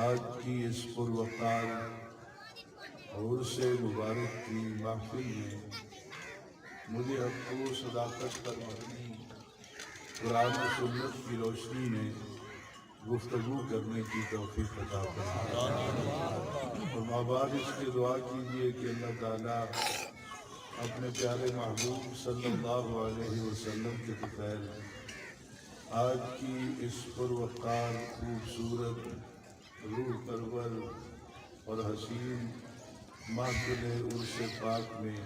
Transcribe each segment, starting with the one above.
آج کی اس پروقار عرس مبارک کی محفل میں مجھے حق و صداقت پر مبنی قرآن و سنت کی روشنی میں گفتگو کرنے کی توفیق عطا فرمائے۔ اور ماں باپ اس کی دعا کیجیے کہ اللہ تعالیٰ اپنے پیارے محبوب صلی اللہ علیہ وسلم کے بغیر آج کی اس پروقار خوبصورت روح پرور اور حسین محفل عرس پاک میں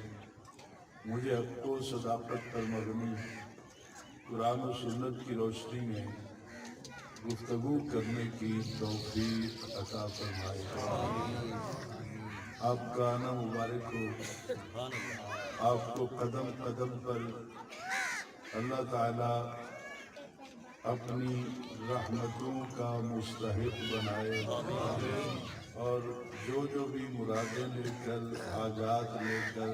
مجھے حق و صداقت پر مبنی قرآن و سنت کی روشنی میں گفتگو کرنے کی توفیق عطا فرمائے۔ آپ کا آنا مبارک ہو، آپ کو قدم قدم پر اللہ تعالیٰ اپنی رحمتوں کا مستحق بنائے اور جو بھی مرادیں لے کر حاجات لے کر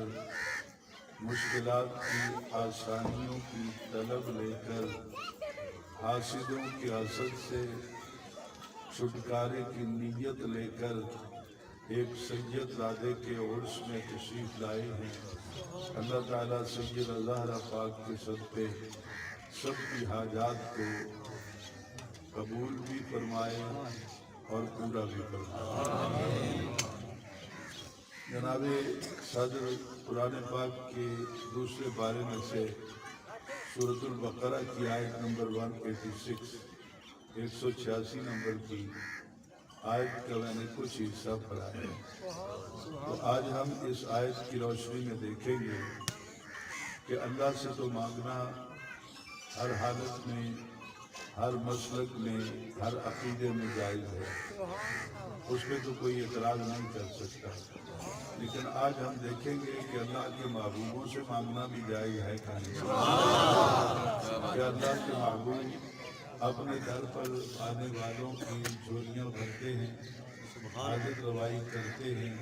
مشکلات کی آسانیوں کی طلب لے کر حاسدوں کی حسد سے چھٹکارے کی نیت لے کر ایک سید زادے کے عرس میں تشریف لائے ہیں۔ اللہ تعالیٰ سید الزہرا پاک کے صدقے سب کی حاجات کو قبول بھی فرمائے اور پورا بھی فرمائے۔ جناب صدر قرآن پاک کے دوسرے بارے میں سے سورۃ البقرہ کی آیت نمبر 186 186 نمبر کی آیت کا میں نے کچھ حصہ پڑھا ہے، تو آج ہم اس آیت کی روشنی میں دیکھیں گے کہ اللہ سے تو مانگنا ہر حالت میں، ہر مسلک میں، ہر عقیدے میں جائز ہے، اس پہ تو کوئی اعتراض نہیں کر سکتا، لیکن آج ہم دیکھیں گے کہ اللہ کے محبوبوں سے مانگنا بھی جائز ہے کہ نہیں۔ کہ اللہ کے محبوب اپنے گھر پر آنے والوں کی جھولیاں بھرتے ہیں، حاجت روائی کرتے ہیں،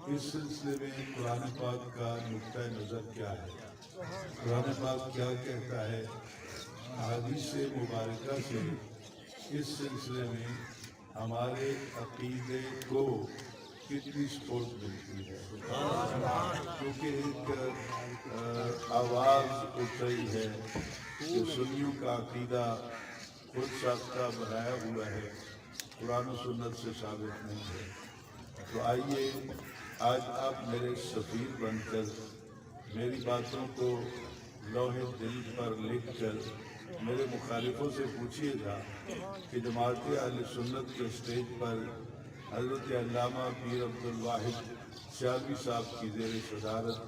اس سلسلے میں قرآن پاک کا نقطہ نظر کیا ہے؟ قرآن پاک کیا کہتا ہے؟ احادیث مبارکہ سے اس سلسلے میں ہمارے عقیدے کو کتنی سپورٹ ملتی ہے، کیونکہ ایک آواز اٹھ رہی ہے کہ سنیوں کا عقیدہ خود ساختہ بنایا ہوا ہے، قرآن و سنت سے ثابت نہیں ہے۔ تو آئیے آج آپ میرے سفیر بن کر میری باتوں کو لوح دل پر لکھ کر میرے مخالفوں سے پوچھیے گا کہ جماعت اہل سنت کے اسٹیج پر حضرت علامہ پیر عبدالواحد سیالوی صاحب کی زیر صدارت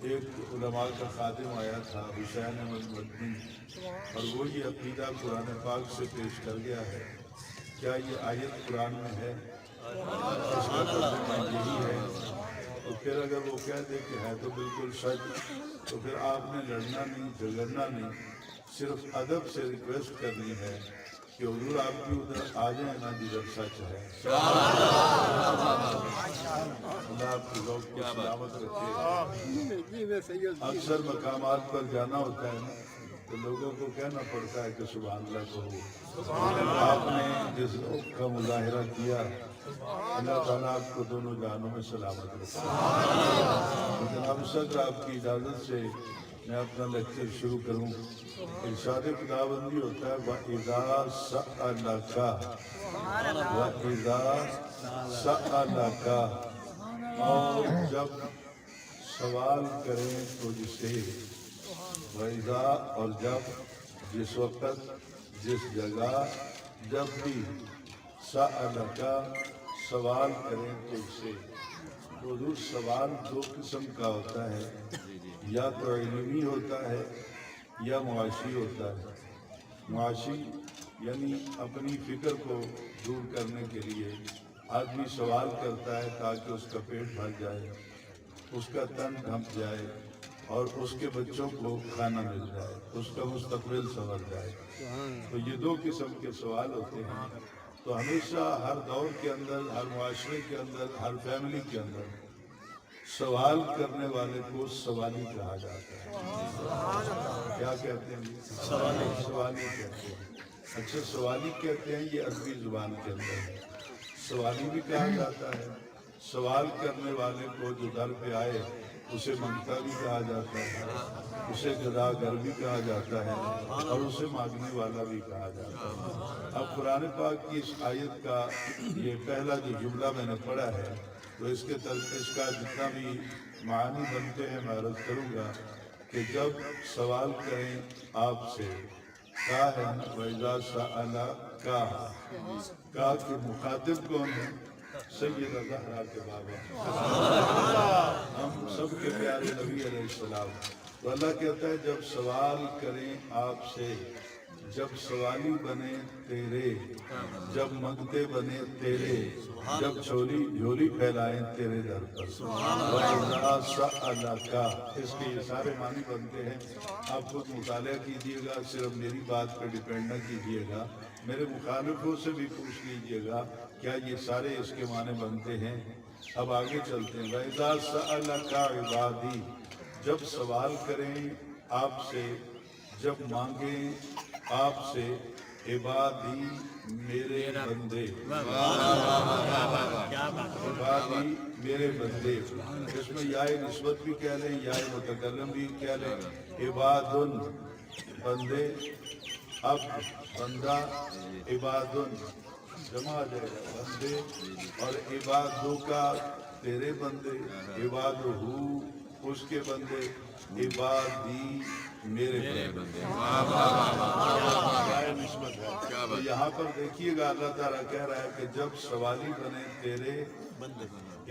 ایک علماء کا خادم آیا تھا، حسین احمد مدنی، اور وہ یہ عقیدہ قرآن پاک سے پیش کر گیا ہے۔ کیا یہ آیت قرآن میں ہے؟ اس کا ترجمہ یہی ہے۔ تو پھر اگر وہ کہہ دے کہ ہے تو بالکل سچ، تو پھر آپ نے لڑنا نہیں، جھگڑنا نہیں، صرف ادب سے ریکویسٹ کرنی ہے کہ حضور آپ بھی ادھر آ جائیں نا جدھر سچ ہے۔ اللہ آپ کی ذوق کو سلامت رکھے۔ اکثر مقامات پر جانا ہوتا ہے نا، تو لوگوں کو کہنا پڑتا ہے کہ سبحان اللہ کہو۔ آپ نے جس ذوق کا مظاہرہ کیا، اللہ تعالیٰ آپ کو دونوں جہانوں میں سلامت رکھے۔ جناب صدر آپ کی اجازت سے میں اپنا لیکچر شروع کروں۔ ارشاد خداوندی ہوتا ہے وَإِذَا سَأَلَكَ وَإِذَا سَأَلَكَ، اور جب سوال کریں تجھ سے، وَإِذَا، اور جب، جس وقت، جس جگہ، جب بھی، سَأَلَكَ، سوال کریں تجھ سے۔ تو حضور سوال دو قسم کا ہوتا ہے، یا تو علمی ہوتا ہے یا معاشی ہوتا ہے۔ معاشی یعنی اپنی فکر کو دور کرنے کے لیے آدمی سوال کرتا ہے تاکہ اس کا پیٹ بھر جائے، اس کا تن ڈھمپ جائے اور اس کے بچوں کو کھانا مل جائے، اس کا مستقبل سنور جائے۔ تو یہ دو قسم کے سوال ہوتے ہیں۔ تو ہمیشہ ہر دور کے اندر، ہر معاشرے کے اندر، ہر فیملی کے اندر سوال کرنے والے کو سوالی کہا جاتا ہے۔ کیا کہتے ہیں؟ سوالی کہتے ہیں۔ اچھا سوالی کہتے ہیں، یہ عربی زبان کے اندر ہے، سوالی بھی کہا جاتا ہے، سوال کرنے والے کو جو در پہ آئے اسے منگتا بھی کہا جاتا ہے، اسے گداگر بھی کہا جاتا ہے، اور اسے مانگنے والا بھی کہا جاتا ہے۔ اب قرآن پاک کی اس آیت کا یہ پہلا جو جملہ میں نے پڑھا ہے، تو اس کا جتنا بھی معنی بنتے ہیں میں عرض کروں گا کہ جب سوال کریں آپ سے، کا ہے نا وَإِذَا سَأَلَكَ، کا کہ مخاطب کون ہے؟ سیدہ زہرا کے بابا، ہم سب کے پیارے نبی علیہ السلام۔ تو اللہ کہتا ہے جب سوال کریں آپ سے، جب سوالی بنے تیرے، جب منگتے بنے تیرے، جب جھولی پھیلائیں تیرے در پر۔ وَإِذَا سَأَلَكَ، اس کے یہ سارے معنی بنتے ہیں، آپ خود مطالعہ کیجئے گا، صرف میری بات پر ڈیپینڈ نہ کیجئے گا، میرے مخالفوں سے بھی پوچھ لیجئے گا کیا یہ سارے اس کے معنی بنتے ہیں۔ اب آگے چلتے ہیں۔ وَإِذَا سَأَلَكَ عِبَادِي، جب سوال کریں آپ سے، جب مانگیں آپ سے، عبادی میرے بندے، عبادی میرے بندے، اس میں یا نسبت بھی کہہ لیں یا متکلم بھی کہہ لیں، عبادن بندے، اب بندہ، عبادن جمع آ جائے گا بندے، اور عبادوں کا تیرے بندے، عبادہ اس کے بندے، عبادی میرے بندے۔ نسبت ہے تو یہاں پر دیکھیے گا اللہ تعالیٰ کہہ رہا ہے کہ جب سوالی بنے تیرے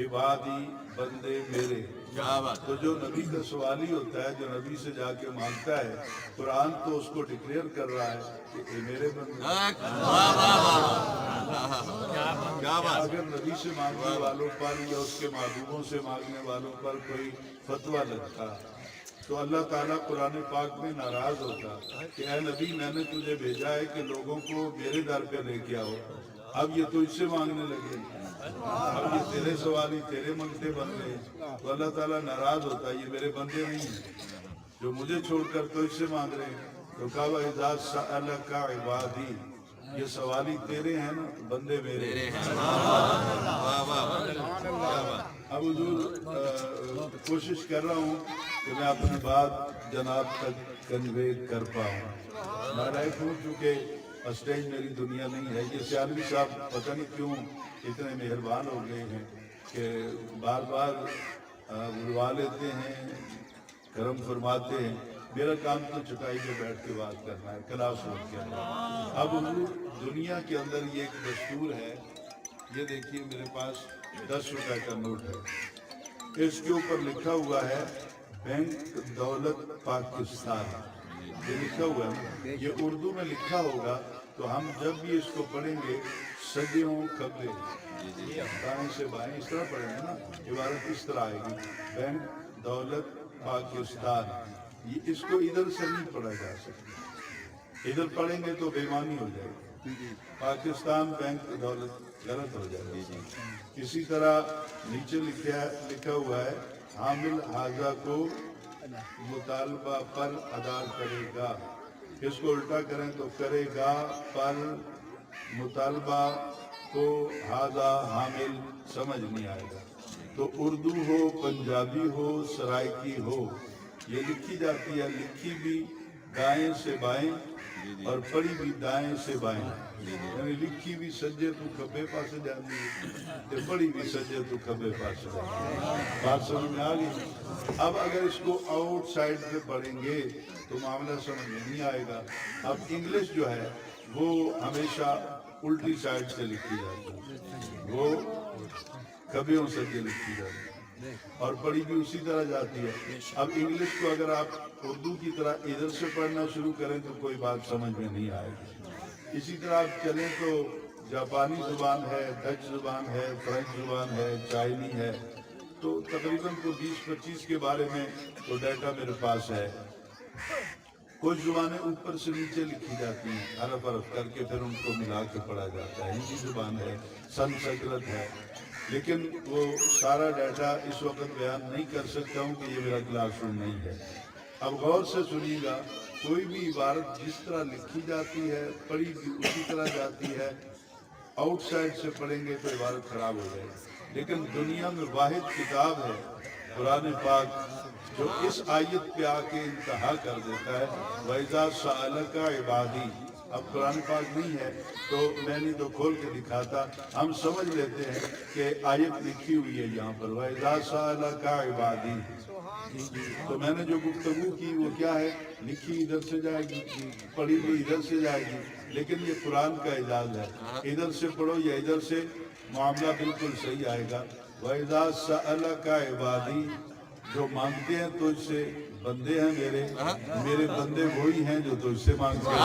عبادی بندے میرے، تو جو نبی کا سوالی ہوتا ہے، جو نبی سے جا کے مانگتا ہے، قرآن تو اس کو ڈکلیئر کر رہا ہے کہ اے میرے بندے۔ اگر نبی سے مانگنے والوں پر یا اس کے محبوبوں سے مانگنے والوں پر کوئی فتویٰ لگتا تو اللہ تعالیٰ قرآن پاک میں ناراض ہوتا کہ اے نبی میں نے تجھے بھیجا ہے کہ لوگوں کو میرے در پہ لے کے آؤ، اب یہ تجھ سے مانگنے لگے، اب یہ تیرے سوالی تیرے منگتے بندے ہیں، تو اللہ تعالیٰ ناراض ہوتا یہ میرے بندے نہیں ہیں جو مجھے چھوڑ کر تجھ سے مانگ رہے ہیں۔ تو کہا وَإِذَا سَأَلَكَ عِبَادِي، یہ سوالی تیرے ہیں نا، بندے میرے ہیں۔ اب حضور کوشش کر رہا ہوں کہ میں اپنی بات جناب تک کنوے کر پاؤں، نالائق ہوں چونکہ اسٹیج میری دنیا نہیں ہے۔ یہ سیالوی صاحب پتہ نہیں کیوں اتنے مہربان ہو گئے ہیں کہ بار بار بلوا لیتے ہیں، کرم فرماتے ہیں، میرا کام تو چٹائی پہ بیٹھ کے بات کرنا ہے، کلاس روم کے اندر۔ اب حضور دنیا کے اندر یہ ایک دستور ہے، یہ دیکھیے میرے پاس 10 روپے کا نوٹ ہے، اس کے اوپر لکھا ہوا ہے بینک دولت پاکستان، یہ لکھا ہوا ہے، یہ اردو میں لکھا ہوگا تو ہم جب بھی اس کو پڑھیں گے سجوں کھبے دائیں سے بائیں اس طرح پڑھیں گے نا، عبارت اس طرح آئے گی بینک دولت پاکستان، یہ اس کو ادھر سے نہیں پڑھا جا سکتا، ادھر پڑھیں گے تو بے معنی ہو جائے گی، پاکستان بینک دولت غلط ہو جائے گی۔ اسی طرح نیچے لکھا ہوا ہے حامل حاضہ کو مطالبہ پر ادا کرے گا، اس کو الٹا کریں تو کرے گا پر مطالبہ کو حاضہ حامل سمجھ نہیں آئے گا، تو اردو ہو پنجابی ہو سرائکی ہو یہ لکھی جاتی ہے، لکھی بھی دائیں سے بائیں اور پڑھی بھی دائیں سے بائیں، یعنی لکھی بھی سجے تو کھبے پاسے جاتی ہے، پڑھی بھی سجے تو کھبے پاسے جاتی ہے، بات سمجھ میں آ گئی۔ اب اگر اس کو آؤٹ سائڈ پہ پڑھیں گے تو معاملہ سمجھ میں نہیں آئے گا۔ اب انگلش جو ہے وہ ہمیشہ الٹی سائڈ سے لکھی جاتی ہے، وہ کھبیوں سے لکھی جاتی ہے اور پڑھی بھی اسی طرح جاتی ہے۔ اب انگلش کو اگر آپ اردو کی طرح ادھر سے پڑھنا شروع کریں تو کوئی بات سمجھ میں نہیں آئے گی۔ اسی طرح آپ چلیں تو جاپانی زبان ہے، ڈچ زبان ہے، فرینچ زبان ہے، چائنی ہے، تو تقریباً 20-25 کے بارے میں تو ڈیٹا میرے پاس ہے۔ کچھ زبانیں اوپر سے نیچے لکھی جاتی ہیں، حرف حرف کر کے پھر ان کو ملا کے پڑھا جاتا ہے، ہندی زبان ہے، سنسکرت ہے، لیکن وہ سارا ڈیٹا اس وقت بیان نہیں کر سکتا ہوں کہ یہ میرا کلاس روم نہیں ہے۔ اب غور سے سنیے گا کوئی بھی عبارت جس طرح لکھی جاتی ہے پڑھی بھی اسی طرح جاتی ہے، آؤٹ سائڈ سے پڑھیں گے تو عبارت خراب ہو جائے گی۔ لیکن دنیا میں واحد کتاب ہے قرآن پاک جو اس آیت پہ آ کے انتہا کر دیتا ہے، وَإِذَا سَأَلَكَ عِبَادِي۔ اب قرآن پاک نہیں ہے تو میں نہیں تو کھول کے دکھاتا، ہم سمجھ لیتے ہیں کہ آیت لکھی ہوئی ہے یہاں پر وَإِذَا سَأَلَكَ عِبَادِي۔ تو میں نے جو گفتگو کی وہ کیا ہے، لکھی ادھر سے جائے گی، پڑھی بھی ادھر سے جائے گی، لیکن یہ قرآن کا اعجاز ہے، ادھر سے پڑھو یا ادھر سے معاملہ بالکل صحیح آئے گا۔ وَإِذَا سَأَلَكَ عِبَادِي، جو مانگتے ہیں تجھ سے بندے ہیں میرے بندے وہی ہیں جو تجھ سے مانگتے ہیں۔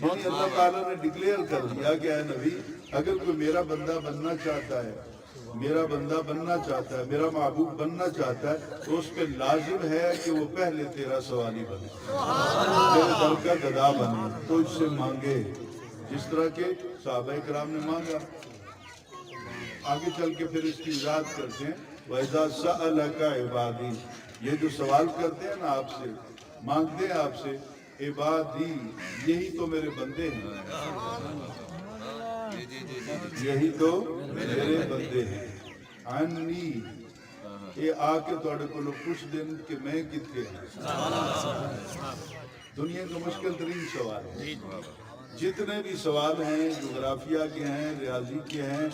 یعنی اللہ تعالیٰ نے ڈکلیئر کر دیا کہ اے نبی اگر کوئی میرا بندہ بننا چاہتا ہے، میرا بندہ بننا چاہتا ہے، میرا محبوب بننا چاہتا ہے، تو اس پہ لازم ہے کہ وہ پہلے تیرا سوالی بنے، تیرے در کا گدا بنے، تو اس سے مانگے جس طرح کے صحابہ کرام نے مانگا۔ آگے چل کے پھر اس کی وضاحت کرتے ہیں وَإِذَا سَأَلَكَ عِبَادِي، یہ جو سوال کرتے ہیں نا آپ سے، مانگتے ہیں آپ سے، عبادی یہی تو میرے بندے ہیں، یہی تو میرے بندے ہیں، عنی یہ آ کے توڑے کو لوگ کچھ دن کہ میں کتنے ہیں۔ دنیا کا مشکل ترین سوال ہے، جتنے بھی سوال ہیں جغرافیہ کے ہیں، ریاضی کے ہیں،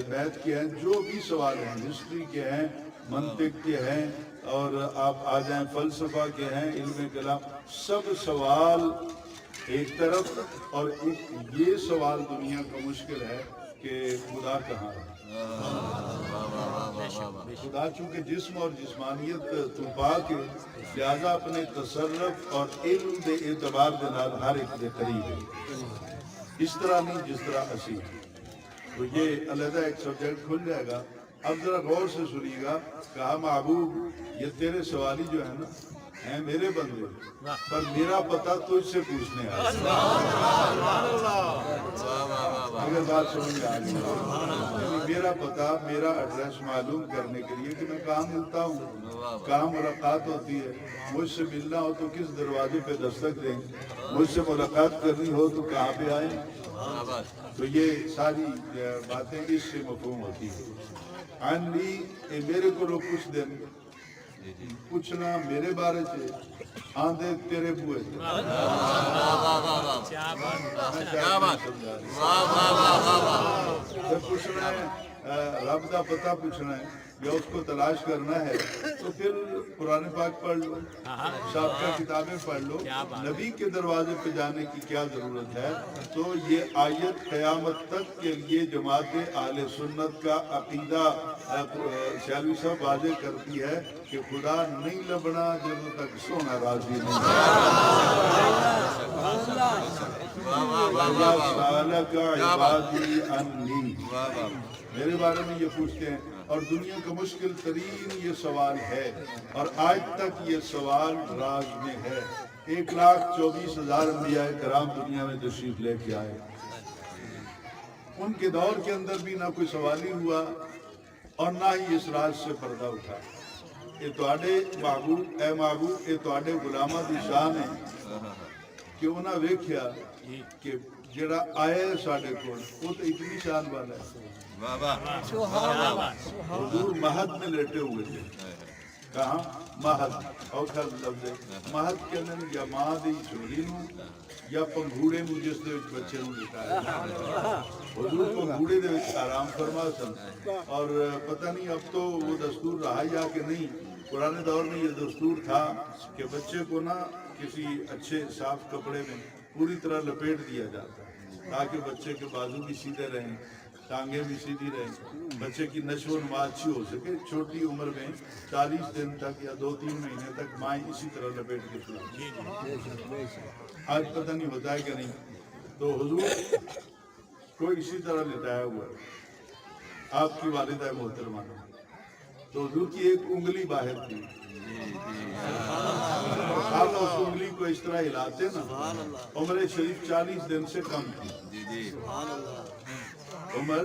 میتھ کے ہیں، جو بھی سوال ہیں، ہسٹری کے ہیں، منطق کے ہیں، اور آپ آ جائیں فلسفہ کے ہیں، علم کلام، سب سوال ایک طرف، اور یہ سوال دنیا کا مشکل ہے کہ خدا کہاں ہے۔ خدا چونکہ جسم اور جسمانیت تو پاک ہے، لہذا اپنے تصرف اور علم دے اعتبار دے نال ہر ایک دے قریب ہے، اس طرح نہیں جس طرح اسی۔ تو یہ علیحدہ ایک سبجیکٹ کھل جائے گا۔ اب ذرا غور سے سنیے گا، کہا محبوب یہ تیرے سوالی جو ہے نا ہیں میرے بندے، پر میرا پتہ تجھ سے پوچھنے آیا۔ اگر بات سمجھ آ گئی، میرا پتہ، میرا ایڈریس معلوم کرنے کے لیے کہ میں کہاں ملتا ہوں، کہاں ملاقات ہوتی ہے، مجھ سے ملنا ہو تو کس دروازے پہ دستک دیں، مجھ سے ملاقات کرنی ہو تو کہاں پہ آئیں۔ تو یہ ساری باتیں اس سے مفہوم ہوتی ہیں۔ عنی میرے کو لوگ کچھ دن پوچھنا میرے بارے سے، آندھے تیرے بوئے سے، پوچھنا ہے رب دا پتہ پوچھنا ہے یا اس کو تلاش کرنا ہے تو پھر قرآن پاک پڑھ لو، سابقہ کتابیں پڑھ لو، نبی کے دروازے پہ جانے کی کیا ضرورت ہے۔ تو یہ آیت قیامت تک کے لیے جماعت اہل سنت کا عقیدہ شالوی صاحب واضح کرتی ہے کہ خدا نہیں لبنا جب تک سونا راضی نہیں۔ میرے بارے میں یہ پوچھتے ہیں، اور دنیا کا مشکل ترین یہ سوال ہے، اور آج تک یہ سوال راز میں ہے۔ 1,24,000 انبیاء کرام دنیا میں تشریف لے کے آئے، ان کے دور کے اندر بھی نہ کوئی سوالی ہوا اور نہ ہی اس راز سے پردہ اٹھا۔ یہ تواڈے محبوب، اے محبوب، یہ تواڈے غلاماں دی شان ہے کہ انہاں ویکھیا کہ جڑا آیا ہے ساڈے کول وہ تو اتنی شان والا ہے۔ حضور مہد میں لیٹے ہوئے تھے، کہاں؟ مہد، اوکھا لفظ ہے، مہد کہندے نے یا ماں دی چھوڑی نوں یا پنگھوڑے نوں جس دے وچ بچے نوں لٹایا۔ حضور پنگھوڑے دے وچ آرام فرما سن، اور پتہ نہیں اب تو وہ دستور رہا یا کہ نہیں۔ پرانے دور میں یہ دستور تھا کہ بچے کو نہ کسی اچھے صاف کپڑے میں پوری طرح لپیٹ دیا جاتا تاکہ بچے کے بازو بھی سیدھے رہیں، ٹانگیں بھی سیدھی رہیں، بچے کی نشو و نما اچھی ہو سکے۔ چھوٹی عمر میں 40 دن تک یا 2-3 مہینے تک مائیں اسی طرح لپیٹ کے سلاتی۔ آج پتہ نہیں ہوتا ہے کہ نہیں۔ تو حضور کو اسی طرح لٹایا ہوا ہے، آپ کی والدہ محترمہ، تو حضور کی ایک انگلی باہر تھی، آپ اس انگلی کو اس طرح ہلاتے نا، عمر شریف 40 دن سے کم تھی، عمر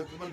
55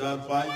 4-5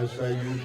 SIUT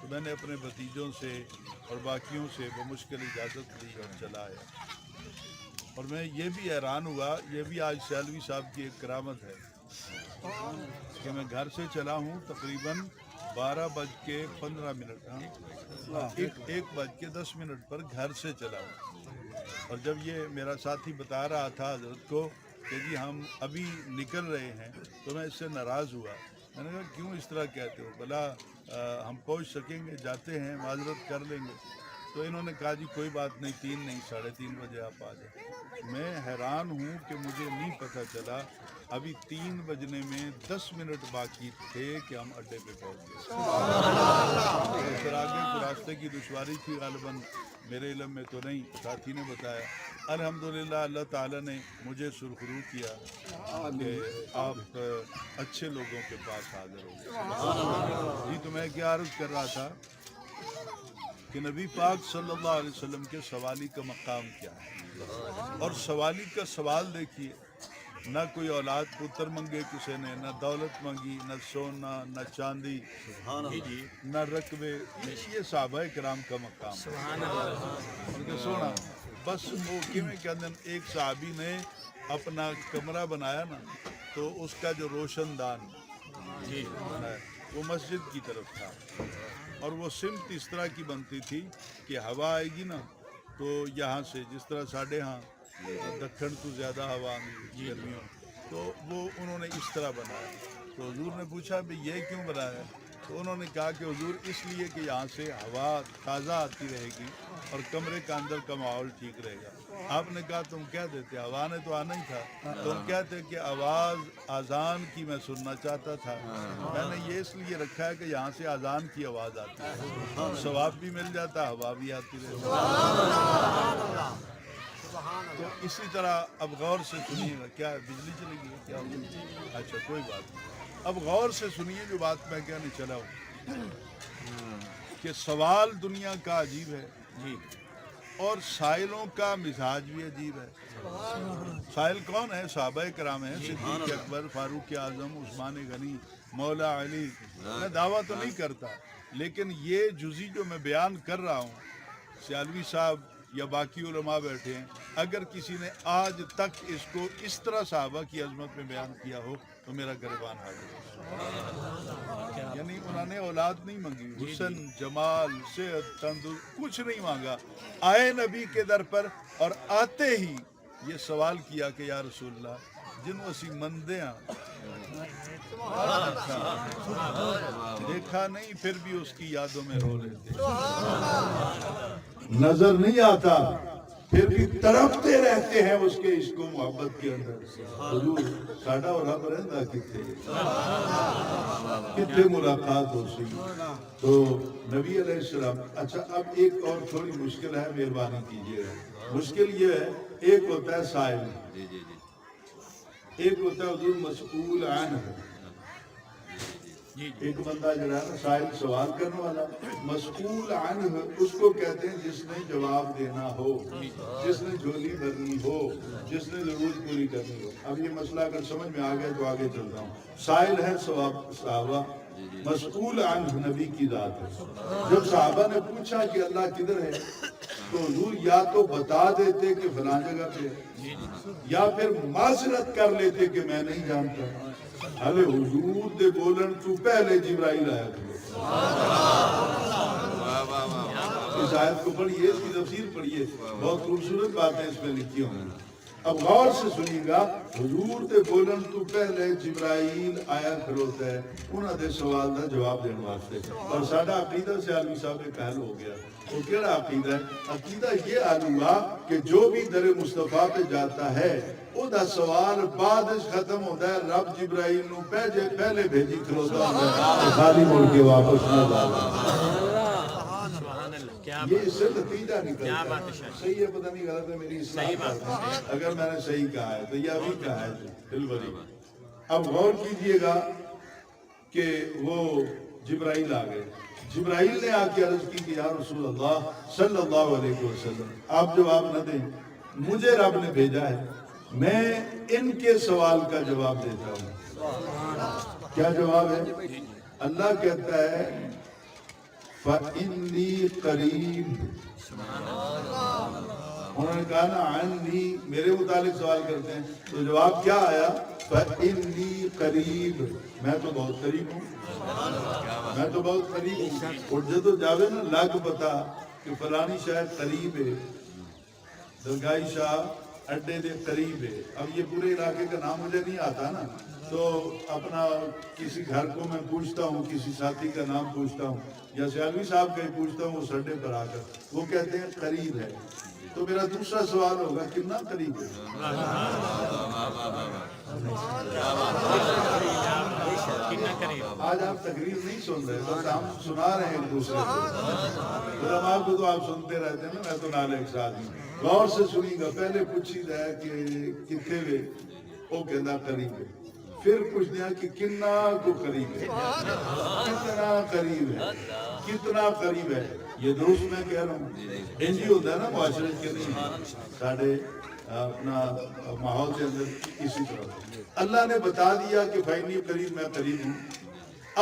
تو میں نے اپنے بھتیجوں سے اور باقیوں سے بمشکل اجازت لی اور چلا آیا۔ اور میں یہ بھی حیران ہوا، یہ بھی آج سیالوی صاحب کی ایک کرامت ہے کہ میں گھر سے چلا ہوں تقریباً 12:15 1:10 پر گھر سے چلا ہوں۔ اور جب یہ میرا ساتھی بتا رہا تھا حضرت کو کہ جی ہم ابھی نکل رہے ہیں، تو میں اس سے ناراض ہوا۔ میں نے کہا کیوں اس طرح کہتے ہو، بھلا ہم پہنچ سکیں گے، جاتے ہیں معذرت کر لیں گے۔ تو انہوں نے کہا جی کوئی بات نہیں، 3 نہیں 3:30 بجے آپ آ جائیں۔ میں حیران ہوں کہ مجھے نہیں پتہ چلا ابھی 3 بجنے میں 10 منٹ باقی تھے کہ ہم اڈے پہ پہنچ گئے۔ پھر آگے کو راستے کی دشواری تھی غالباً، میرے علم میں تو نہیں، ساتھی نے بتایا۔ الحمدللہ اللہ تعالیٰ نے مجھے سرخرو کیا کہ آپ اچھے لوگوں کے پاس حاضر ہو گئے۔ جی تو میں کیا عرض کر رہا تھا کہ نبی پاک صلی اللہ علیہ وسلم کے سوالی کا مقام کیا ہے، اور سوالی کا سوال دیکھیے، نہ کوئی اولاد پتر منگے کسی نے، نہ دولت منگی، نہ سونا، نہ چاندی، نہ رقبے، یہ صحابہ کرام کا مقام ان کے سونا بس وہ کیویں کہتے ہیں، ایک صحابی نے اپنا کمرہ بنایا نا، تو اس کا جو روشن دان وہ مسجد کی طرف تھا، اور وہ سمت اس طرح کی بنتی تھی کہ ہوا آئے گی نا تو یہاں سے، جس طرح ساڑھے ہاں دکھن تو زیادہ ہوا آئی گرمیوں، تو وہ انہوں نے اس طرح بنایا۔ تو حضور نے پوچھا بھی یہ کیوں بنایا ہے؟ تو انہوں نے کہا کہ حضور اس لیے کہ یہاں سے ہوا تازہ آتی رہے گی اور کمرے کا اندر کا ماحول ٹھیک رہے گا۔ آپ نے کہا تم کیا دیتے، ہوا نے تو آنا ہی تھا، تم کہتے کہ آواز اذان کی میں سننا چاہتا تھا، میں نے یہ اس لیے رکھا ہے کہ یہاں سے اذان کی آواز آتی ہے، ثواب بھی مل جاتا، ہوا بھی آتی رہتی۔ تو اسی طرح اب غور سے سنیے گا، کیا بجلی چلی گئی ہے کیا ہوگا؟ اچھا کوئی بات نہیں، اب غور سے سنیے جو بات میں کہنے چلا ہوں کہ سوال دنیا کا عجیب ہے جی، اور سائلوں کا مزاج بھی عجیب ہے۔ سائل کون ہے؟ صحابہ کرام ہیں، صدیق اکبر، فاروق اعظم، عثمان غنی، مولا علی۔ میں دعویٰ تو نہیں کرتا، لیکن یہ جزی جو میں بیان کر رہا ہوں، سیالوی صاحب یا باقی علماء بیٹھے ہیں، اگر کسی نے آج تک اس کو اس طرح صحابہ کی عظمت میں بیان کیا ہو تو میرا گریبان حاضر ہے۔ یعنی انہوں نے اولاد نہیں مانگی، حسن، جمال، صحت، تندرست، کچھ نہیں مانگا، آئے نبی کے در پر اور آتے ہی یہ سوال کیا کہ یا رسول اللہ جنوں اسی مندے ہاں، دیکھا نہیں پھر بھی اس کی یادوں میں رو لیتے، نظر نہیں آتا پھر بھی تڑپتے رہتے ہیں اس کے عشق و محبت کے اندر۔ حضور ساڈا اور رب رہندا کتنے ملاقات ہو سی تو نبی علیہ السلام۔ اچھا اب ایک اور تھوڑی مشکل ہے، مہربانی کیجیے گا۔ مشکل یہ ہے، ایک ہوتا ہے سائل، ایک ہوتا ہے حضور مسئول عنہ۔ ایک بندہ جو ہے نا سائل، سوال کرنے والا، مسئول عنہ اس کو کہتے ہیں جس نے جواب دینا ہو، جس نے جھولی بھرنی ہو، جس نے ضرورت پوری کرنی ہو۔ اب یہ مسئلہ اگر سمجھ میں آ گیا تو آگے چلتا ہوں۔ سائل ہے صحابہ، مسئول عنہ نبی کی ذات ہے۔ جب صحابہ نے پوچھا کہ اللہ کدھر ہے تو حضور یا تو بتا دیتے کہ فلاں جگہ پہ ہے، یا پھر معذرت کر لیتے کہ میں نہیں جانتا۔ ارے حضور دے بولن تو پہلے جبرائیل آیا تھا۔ اس آیت کو پڑھیے، اس کی تفسیر پڑھیے، بہت خوبصورت باتیں اس میں لکھی ہوں۔ اب غور سے سنیے گا، حضور دے بولن تو پہلے جبرائیل آیا کھڑوتا ہے انہاں دے سوال دا جواب دینے واسطے۔ اور ساڈا عقیدہ سیالوی صاحب ایک حل ہو گیا۔ وہ کیڑا عقیدہ ہے؟ عقیدہ یہ آلوگا کہ جو بھی در مصطفیٰ پہ جاتا ہے او دا سوال بعد ختم ہوتا ہے، رب جبرائیل نو پہلے بھیجی کھلوتا ہوتا ہے، خالی مڑ کے واپس نہ جاتا۔ یہ اس سے نتیجہ نکلتا ہے، صحیح ہے پتہ نہیں غلط ہے، میری اصلاح کرتا ہے، اگر میں نے صحیح کہا ہے تو یہ ابھی کہا ہے بالبری۔ اب غور کیجئے گا کہ وہ جبرائیل آ گئے، جبرائیل نے آ کے عرض کی کہ یا رسول اللہ صلی اللہ علیہ وسلم آپ جواب نہ دیں، مجھے رب نے بھیجا ہے، میں ان کے سوال کا جواب دیتا ہوں۔ کیا جواب ہے؟ اللہ کہتا ہے فإنی قریب. انہوں نے کہا نا عنی، میرے متعلق سوال کرتے ہیں تو جواب کیا آیا؟ فإنی قریب، میں تو بہت قریب ہوں، میں تو بہت قریب ہوں. اور جب تو جاوے نا لگ پتا کہ فلانی شاید قریب ہے، درگاہی شاہ اڈے دے قریب ہے. اب یہ پورے علاقے کا نام مجھے نہیں آتا نا، تو اپنا کسی گھر کو میں پوچھتا ہوں، کسی ساتھی کا نام پوچھتا ہوں، یا سیالوی صاحب کا ہی پوچھتا ہوں، اس اڈے پر آ کر وہ کہتے ہیں قریب ہے. تو میرا دوسرا سوال ہوگا کتنا قریب ہے؟ آج آپ تقریر نہیں سن رہے، بس ہم سنا رہے ہیں ایک دوسرے کو. علماء کو تو آپ سنتے رہتے ہیں نا، میں تو نال ایک ساتھ ہوں. غور سے سنی گا. پہلے پوچھی ہے کہ کتنے وے، وہ کہنا قریب ہے. پھر پوچھ دیا کہ کتنا کو قریب ہے، کتنا قریب ہے، کتنا قریب ہے. یہ درست میں کہہ رہا ہوں. انجی ہوتا ہے نا معاشرے کے نہیں، ساڑھے اپنا ماحول کے اندر اسی طرح. اللہ نے بتا دیا کہ فائنی قریب، میں قریب ہوں.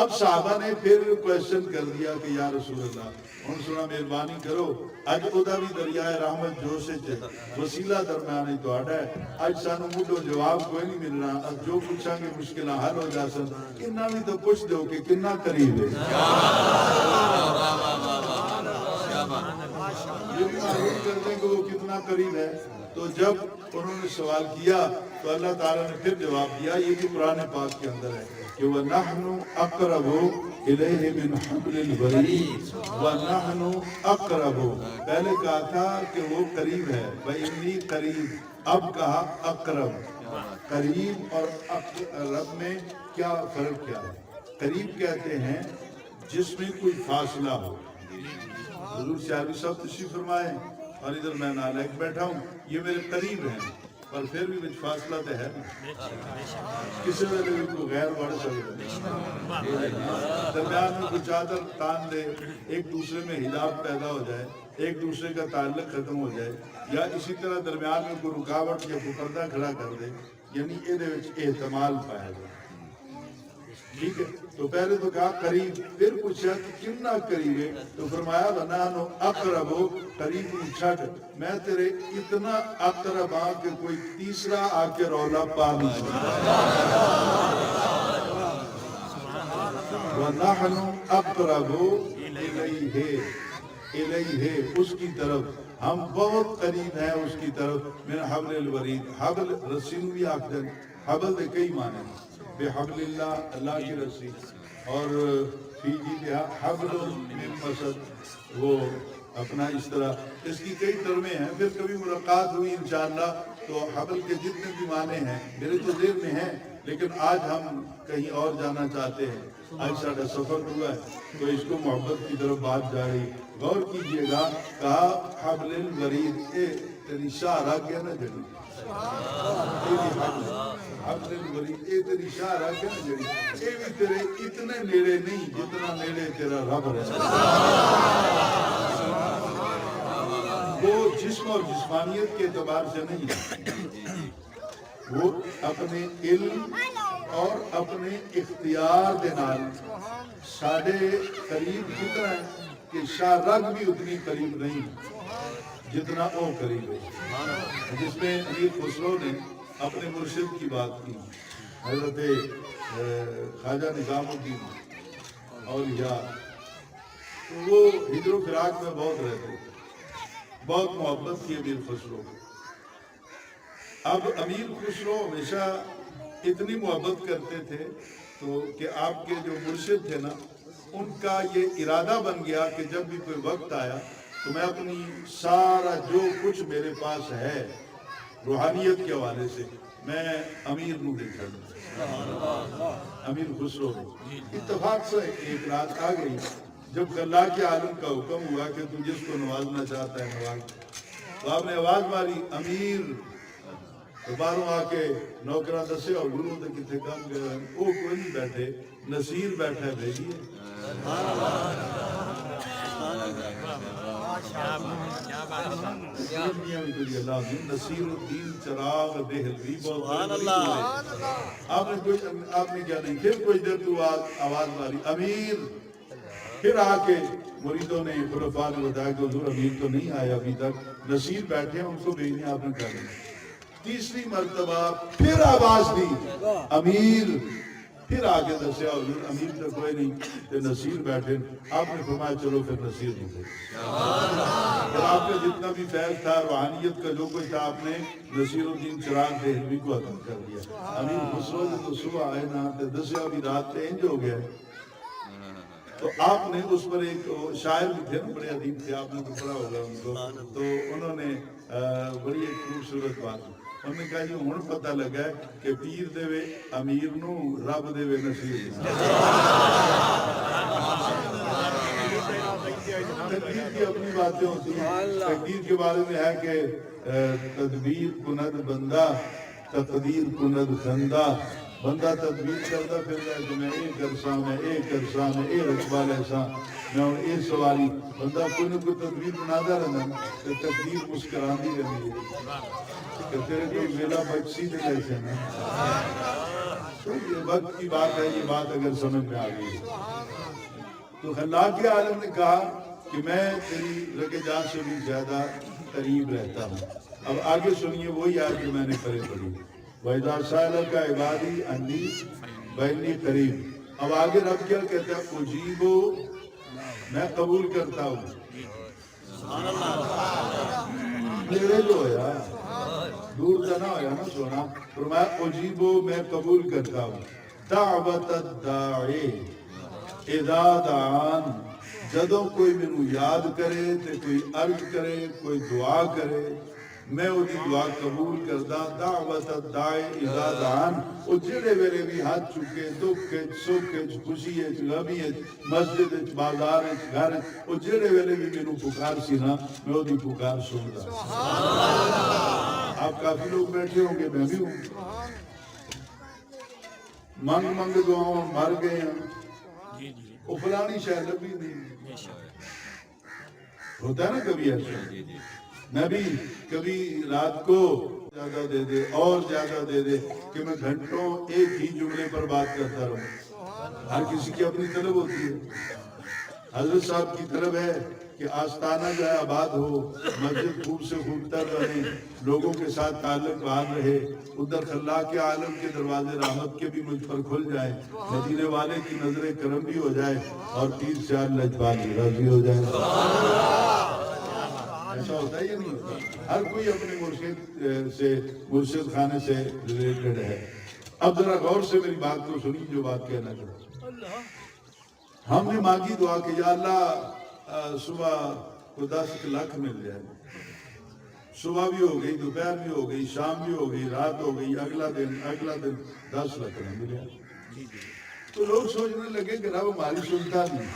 اب صحابہ نے پھر کوئسچن کر دیا کہ یا رسول اللہ، انہوں سنا مہربانی کرو، اج ادا بھی دریائے رحمت جوشے چے وسیلہ درمیانے تو آڈا ہے. اج سانو مڈو جواب کوئی نہیں ملنا، اب جو پوچھا گے مشکلہ حل ہو جا سن. کنہ بھی تو پوچھ دو کہ کنہ قریب ہے. یہ بھی معلوم کرتے ہیں کہ وہ کتنا قریب ہے. تو جب انہوں نے سوال کیا تو اللہ تعالیٰ نے پھر جواب دیا. یہ بھی قرآن پاک کے اندر ہے کہ وَنَحْنُ أَقْرَبُ إِلَيْهِ مِنْ حَبْلِ الْوَرِيدِ. وَنَحْنُ أَقْرَبُ، پہلے کہا تھا کہ وہ قریب ہے، وَإِنِّي قریب. اب کہا اقرب. قریب اور اقرب میں کیا فرق کیا ہے؟ قریب کہتے ہیں جس میں کوئی فاصلہ ہو. حضور سیالوی صاحب تشریف فرمائے اور ادھر میں نالائق بیٹھا ہوں، یہ میرے قریب ہیں، پر پھر بھی کچھ فاصلہ تو ہے نا. کسی ویلے بھی کوئی غیر بڑھ سکتا ہے، درمیان میں کوئی چادر تان دے، ایک دوسرے میں حجاب پیدا ہو جائے، ایک دوسرے کا تعلق ختم ہو جائے، یا اسی طرح درمیان میں کوئی رکاوٹ یا کوئی پردہ کھڑا کر دے، یعنی یہ احتمال پایا جائے. ٹھیک ہے. تو پہلے تو کہا قریب، پھر پوچھا کہ کتنا قریب ہے، تو فرمایا وَنَحْنُ أَقْرَبُ، قریب چھٹ، میں تیرے اتنا اقرب ہاں کہ کوئی تیسرا آ کے رولا پا نہیں سکتا. وَنَحْنُ أَقْرَبُ إِلَيْهِ، اس کی طرف ہم بہت قریب ہیں، اس کی طرف. من حبل الورید، حبل رسی نو بھی آکھدن. حبل دے کئی معنی، بحبل اللہ، اللہ کی رسی، اور فی جیدہا حبل من مسد، وہ اپنا اس طرح. اس کی کئی ترمیں ہیں. پھر کبھی ملاقات ہوئی انشاءاللہ تو حبل کے جتنے بھی معنی ہیں میرے تو ذہن میں ہیں، لیکن آج ہم کہیں اور جانا چاہتے ہیں. آج ساڑھا سفر ہوا ہے تو اس کو محبت کی طرف بات جا رہی. غور کیجئے گا، کہا حبل الورید، اے تیری شاہرہ کیا نہ جڑی، حبل الورید، اے تیری شاہرہ کیا نہ جڑی. اے بھی تیرے اتنے نیڑے نہیں جتنا نیڑے تیرا رب رہا. وہ جسم اور جسمانیت کے اعتبار سے نہیں ہے، وہ اپنے علم اور اپنے اختیار دے نال ساڑھے قریب کتنا ہے کہ شاہ رگ بھی اتنی قریب نہیں جتنا وہ قریب ہے. جس میں امیر خسرو نے اپنے مرشد کی بات کی، حضرت خواجہ نظام الدین اولیاء، وہ ہجر و فراق میں بہت رہتے، بہت محبت کی امیر خسرو. اب امیر خسرو ہمیشہ اتنی محبت کرتے تھے تو کہ آپ کے جو مرشد تھے نا، ان کا یہ ارادہ بن گیا کہ جب بھی کوئی وقت آیا تو میں اپنی سارا جو کچھ میرے پاس ہے روحانیت کے حوالے سے میں امیر نو دکھا دوں. امیر خسرو اتفاق سے ایک رات آ گئی جب اللہ کے عالم کا حکم ہوا کہ تو جس کو نوازنا چاہتا ہے نواز. تو آپ نے آواز ماری امیر، تو باروں آ کے نوکرہ دسے اور گروہ دے کتے کام گئے. وہ کوئی نہیں بیٹھے، نصیر بیٹھا ہے بھیجیے. نصیر الدین چراغ دہلوی، آپ نے کیا نہیں. پھر کوئی دیر تو آواز ماری امیر، پھر آ کے مریدوں نے خلفاء نے بتایا کہ حضور امیر تو نہیں آیا ابھی تک، نصیر بیٹھے ہیں ان کو بھیجنے آپ نے کہا دیا۔ تیسری مرتبہ پھر آواز دی امیر، پھر آگے دسیا حضور امیر تو کوئی نہیں کہ نصیر بیٹھے، آپ نے فرمایا چلو پھر نصیر نہیں پھر آپ نے جتنا بھی فیض تھا روحانیت کا جو کوئی تھا آپ نے نصیر الدین چراغ دہلوی کو عطا کر دیا۔ امیر خسرو تو صبح آئے نا تے دسیا بھی رات تے انج ہو گیا، تو آپ نے اس پر ایک شاعر بھی تھے نا، بڑے ادیب تھے، آپ نے تو پڑھا ہوگا ان کو، تو انہوں نے بڑی ایک خوبصورت بات انہوں نے کہا جی ہن پتہ لگا ہے کہ پیر دے وے امیر نو، رب دے وے نصیر۔ تقدیر کی اپنی باتیں ہوتی ہیں، تقدیر کے بارے میں ہے کہ تدبیر کند بندہ تقدیر کند خندہ، بندہ تدبیر کرتا پھر رہا کہ میں اے کرساں میں اے کرساں میں اے رقبہ لیساں میں ہوں اے سواری، بندہ کوئی نہ کوئی تدبیر بناتا رہنا تو تقدیر مسکراندی رہی ہے کہ تیرے کوئی ویلا بچی دے لیسے نا۔ تو یہ وقت کی بات ہے، یہ بات اگر سمجھ میں آ گئی تو خلاق عالم نے کہا کہ میں تیری رگ جان سے بھی زیادہ قریب رہتا ہوں۔ اب آگے سنیے وہی آیت جو میں نے پڑھی وَإِذَا سَأَلَكَ عِبَادِي عَنِّي فَإِنِّي قَرِيبٌ۔ اب آگے رب کیا کہتا ہے؟ اجیبو، میں قبول کرتا ہوں، میرے جو ہویا دور جانا ہویا نا سونا، فرمایا اجیبو میں قبول کرتا ہوں، دعوت الداعی اذا دعان، جدوں کوئی مینوں یاد کرے تے کوئی عرض کرے کوئی دعا کرے میں وہ دعا قبول کردا۔ دعوت الداعی اذا دعان، او جڑے ویلے بھی ہاتھ چکے دکھ وچ سکھ وچ خوشی وچ غمی وچ مسجد وچ بازار وچ گھر وچ، او جڑے ویلے بھی مینوں پکار سی نا میں وہ پکار سندا۔ آپ کافی لوگ بیٹھے ہوں گے، میں بھی ہوں، منگ منگ دعاؤں مر گئے ہیں، وہ فلانی شہر لبھی نہیں ہوتا ہے نا کبھی ایسا۔ نبی کبھی رات کو زیادہ دے دے اور زیادہ دے دے کہ میں گھنٹوں ایک ہی جملے پر بات کرتا رہوں۔ ہر کسی کی اپنی طلب ہوتی ہے۔ حضرت صاحب کی طلب ہے کہ آستانہ جو ہے آباد ہو، مسجد خوب سے خوب تر رہے، لوگوں کے ساتھ تعلق بحال رہے، ادھر خلاق عالم کے دروازے رحمت کے بھی مجھ پر کھل جائیں، مدینے والے کی نظر کرم بھی ہو جائے اور پیر سیال لجپال بھی راضی ہو جائے۔ ایسا ہوتا ہے یا نہیں ہوتا؟ ہر کوئی اپنے مرشد خانے سے ریلیٹڈ ہے۔ اب ذرا غور سے میری بات کو سنی جو بات کہنا چاہتا ہوں۔ ہم نے مانگی دعا کہ یا اللہ صبح کو 10 لاکھ مل جائے، صبح بھی ہو گئی، دوپہر بھی ہو گئی، شام بھی ہو گئی، رات ہو گئی، اگلا دن 10 لاکھ نہ ملے، تو لوگ سوچنے لگے کہ رب ہماری سنتا نہیں،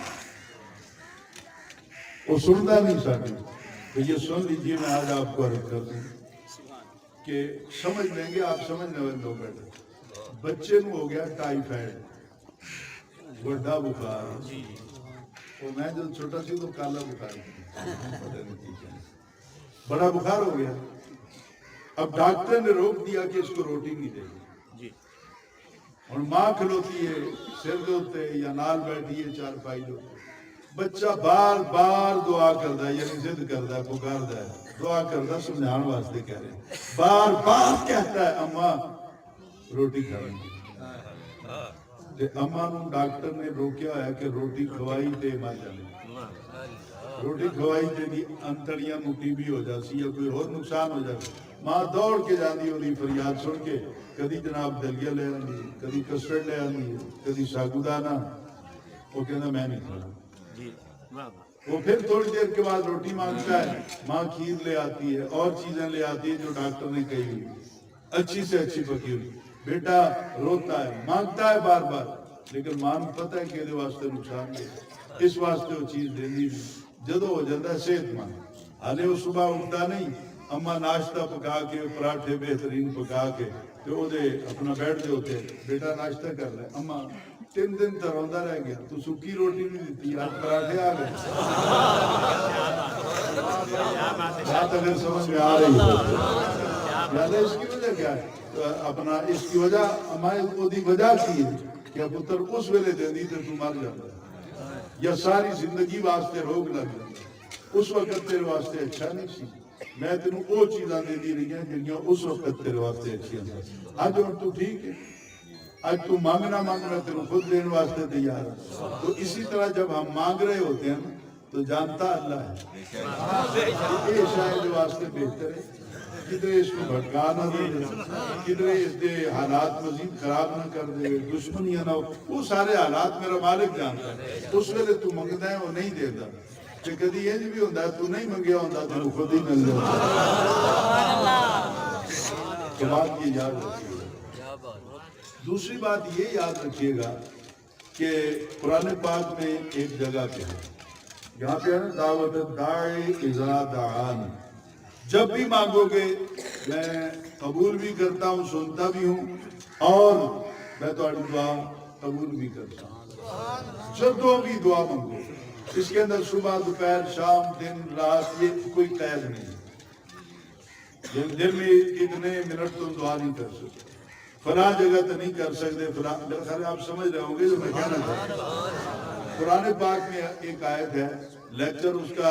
وہ سنتا نہیں ساتھی۔ تو یہ سن لیجئے، میں آج آپ کو عرض کر دوں کہ سمجھ لیں گے آپ، سمجھنے والے لوگ بیٹھے، بچے نو ہو گیا ٹائیفائڈ، بڑا بخار، تو میں جب چھوٹا سی تو کالا بخار، بڑا بخار ہو گیا۔ اب ڈاکٹر نے روک دیا کہ اس کو روٹی نہیں دے گی، اور ماں کھلوتی ہے سر دوتے یا نال بیٹھی ہے چارپائی دوتے، بچہ بار بار دعا کرتا ہے، یعنی ضد کرتا ہے، پکارتا ہے، دعا کرتا ہے، سمجھان واسطے کہہ رہے ہیں، بار بار کہتا ہے اماں روٹی کھانی۔ اماں نو ڈاکٹر نے روکیا ہے کہ روٹی کھوائی تے مر جانے، روٹی کھوائی تے دی انتڑیاں نو ٹی بی ہو جاسی یا کوئی اور نقصان ہو جاتا۔ ماں دوڑ کے جاندی ہوئی فریاد سن کے، کدی جناب دلیا لے آندی، کدی کسٹرڈ لے آندی، کدی ساگودانہ، وہ کہنا میں نہیں کھانا۔ وہ پھر تھوڑی دیر کے بعد روٹی مانگتا ہے، ماں کھیر لے آتی ہے اور چیزیں لے آتی ہے جو ڈاکٹر نے کہی ہوئی، اچھی سے اچھی پکی ہوئی، بیٹا روتا ہے، مانگتا ہے بار بار، لیکن ماں کو پتہ ہے کہ یہ واسطے نقصان ہے، اس واسطے وہ چیز دینی بھی، جدو ہو جاتا ہے صحت مند، حالے وہ صبح اٹھتا نہیں، اماں ناشتہ پکا کے پراٹھے بہترین پکا کے تو وہ دے اپنا بیٹھ دے ہوتے، بیٹا ناشتہ کر لے، اماں 3 دن تو روندا رہ گیا، تو سکی روٹی نہیں دیتی، آج پراٹھے آ گئے۔ بات اگر سمجھ میں آ رہی ہے، اس کی وجہ کیا ہے؟ اپنا اس کی وجہ ہماری وجہ کی ہے کہ پتر اس ویلے دے دی تو مر جاتا ہے، یا ساری زندگی واسطے روگ لگ جائے اس وقت تیرے واسطے اچھا نہیں سی میں تینوں وہ چیزاں دے دی رہی ہیں جنہاں اس وقت تیرے واسطے اچھی ہیں آج اور تو ٹھیک ہے آج تو مانگنا میں تینوں خود دینے واسطے تیار ہے تو اسی طرح جب ہم مانگ رہے ہوتے ہیں تو جانتا اللہ ہے یہ شاید واسطے بہتر ہے کدھر اس کو بھٹکا نہ دے کدھر اس دے حالات مزید خراب نہ کر دے دشمنیاں نہ ہو وہ سارے حالات میرا مالک جانتا ہے اس ویلے تو منگتا ہے وہ نہیں دیتا کہ کدی یہ بھی ہوتا ہے تو نہیں منگیا ہوتا تو خود ہی مل جاتا تو بات یہ یاد رکھیے گا دوسری بات یہ یاد رکھیے گا کہ قرآن پاک میں ایک جگہ پہ ہے یہاں پہ ہے نا دعوت داعی اذا دعان جب بھی مانگو گے میں قبول بھی کرتا ہوں سنتا بھی ہوں اور میں تو دعا قبول بھی کرتا ہوں جب بھی دعا مانگو اس کے اندر صبح دوپہر شام دن رات یہ کوئی قید نہیں دن میں اتنے منٹ تم دعا نہیں کر سکتے فلاں جگہ تو نہیں کر سکتے فلاں میرا خیال آپ سمجھ رہے ہوں گے جو میں کہنا چاہتا ہوں قرآن پاک میں ایک آیت ہے لیکچر اس کا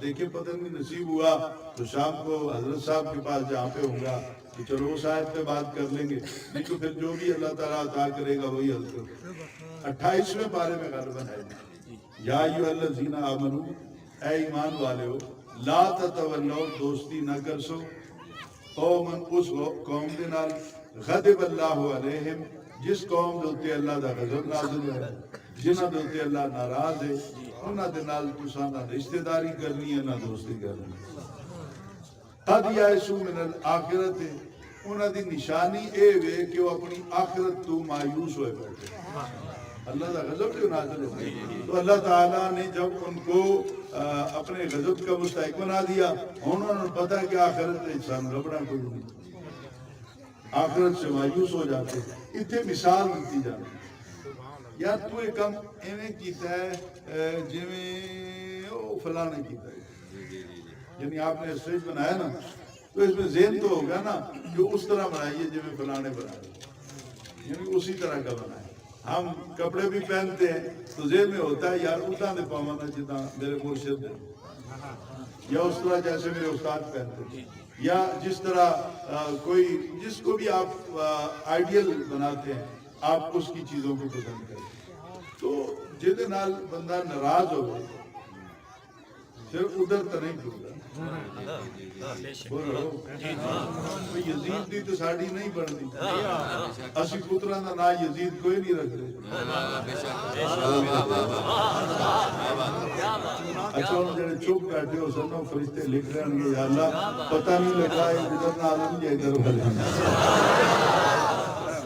دیکھیں پتہ نہیں نصیب ہوا تو شام کو حضرت صاحب کے پاس جہاں پہ ہوگا کہ چلو اس آیت پہ بات کر لیں گے نہیں تو پھر جو بھی اللہ تعالیٰ عطا کرے گا وہی حل کرو 28ویں پارے میں غالباً ہے یا ایھا الذین آمنوا اے ایمان والے ہو لا تتولوا دوستی نہ کر سو قومن اس قوم دے نال غضب اللہ علیہم جس قوم دوتے اللہ دا غضب نازل ہے جنہاں دوتے اللہ ناراض ہے انہاں دے نال تساں نہ رشتہ داری کرنی ہے نہ دوستی کرنی قد یائسوا من الآخرت انہاں دی نشانی اے وے کہ وہ اپنی آخرت تو مایوس ہوئے بیٹھے اللہ دا غضب جو نازل ہے تو اللہ تعالیٰ نے جب ان کو اپنے غضب کا مستحق بنا دیا انہوں نے پتا کہ آخرت انسان ربڑا کوئی نہیں آخرت سے مایوس ہو جاتے اتنے مثال ملتی جاتی یا تو ایک کم ایویں کیتا ہے جویں او فلاں نے کیتا ہے یعنی آپ نے اسٹیج بنایا نا تو اس میں ذہن تو ہوگا نا کہ اس طرح بنائیے جویں فلاں نے بنایا یعنی اسی طرح کا بنایا ہم کپڑے بھی پہنتے ہیں تو ذہن میں ہوتا ہے یار اتنا دے پاوانا جتنا میرے مرشد نے یا اس طرح جیسے میرے استاد پہنتے یا جس طرح کوئی جس کو بھی آپ آئیڈیل بناتے ہیں آپ اس کی چیزوں کو پسند کریں تو جہدے نال بندہ ناراض ہو پھر ادھر تو نہیں پھردا یزید دی تو ساڑی نہیں بڑھتی اسی پتراں دا نا یزید کوئی نہیں رکھتے اچھا ہوں جڑے چپ بیٹھے ہو سنو فرشتے لکھ رہے ہیں یا اللہ پتہ نہیں لگا ہے ادھر نہ عالم جائے ادھر بھلے